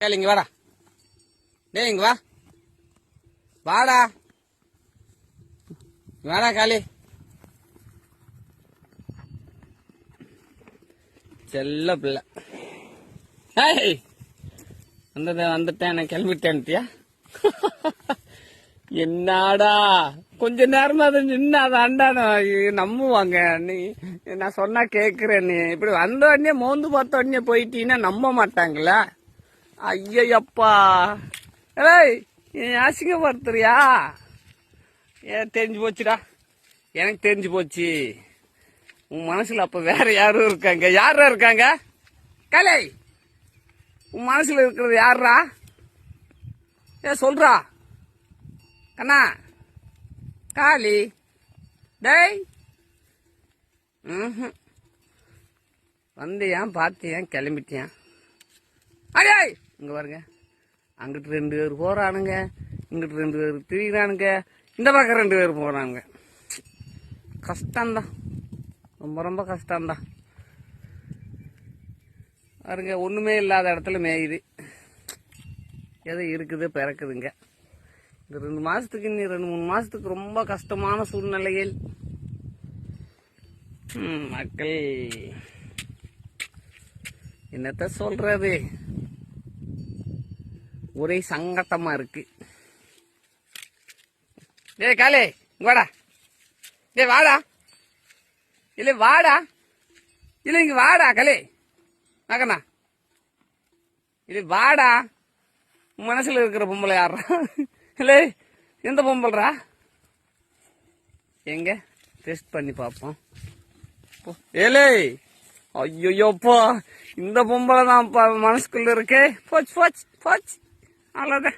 கேளு இங்க வாடா. டேய் இங்க வா. வாடா. வாடா காளி. செல்ல பிள்ளை. ஏய் வந்துட்டேன் நான் கிளம்பிட்டேன்ட்டியா? என்னடா கொஞ்ச நேரமா அதை நின்று அதை அண்டான நம்புவாங்க. நீ நான் சொன்னா கேக்குறேன். நீ இப்படி வந்த உடனே மோந்து பார்த்த உடனே போயிட்டீங்கன்னா நம்ப மாட்டாங்களா? ஐயப்பா ஏய் நீ அசிங்கப்படுத்துறியா? ஏன் தெரிஞ்சு போச்சுடா. எனக்கு தெரிஞ்சு போச்சு. உன் மனசுல அப்ப வேற யாரும் இருக்காங்க. யாரா இருக்காங்க? கலை உன் மனசுல இருக்கிறது யாரா? ஏ சொல்றா கண்ணா. காளி டேய் வந்தியான் பார்த்தியான் கிளம்பிட்டியான். அடே இங்க பாருங்க, அங்கிட்டு 2 பேர் போறானுங்க, இங்கிட்டு 2 பேர் திரிகிறானுங்க, இந்த பக்கம் 2 பேர் போறானுங்க. கஷ்டம்தான், ரொம்ப ரொம்ப கஷ்டம்தான். பாருங்க ஒண்ணுமே இல்லாத இடத்துல மேயுது. எது இருக்குது பிறக்குதுங்க. இந்த 2 மாசத்துக்கு இன்னும் 2-3 மாசத்துக்கு ரொம்ப கஷ்டமான சூழ்நிலையில் மக்கள் என்னத்த சொல்றது, ஒரே சங்கட்டமா இருக்கு. ஏ காலே இங்க வாடா. ஏ வாடா. இல்ல வாடா. இல்ல இங்க வாடா கலே நகண்ணா. இல்ல வாடா. மனசுல இருக்கிற பொம்பளை யாரா? இல்ல எந்த பொம்பளரா? எங்க டெஸ்ட் பண்ணி பார்ப்போம். ஏலே ஐயோப்பா இந்த பொம்பளை தான் மனசுக்குள்ள இருக்கே. போச்சு போச்சு போச்சு அவ்வளோதான்.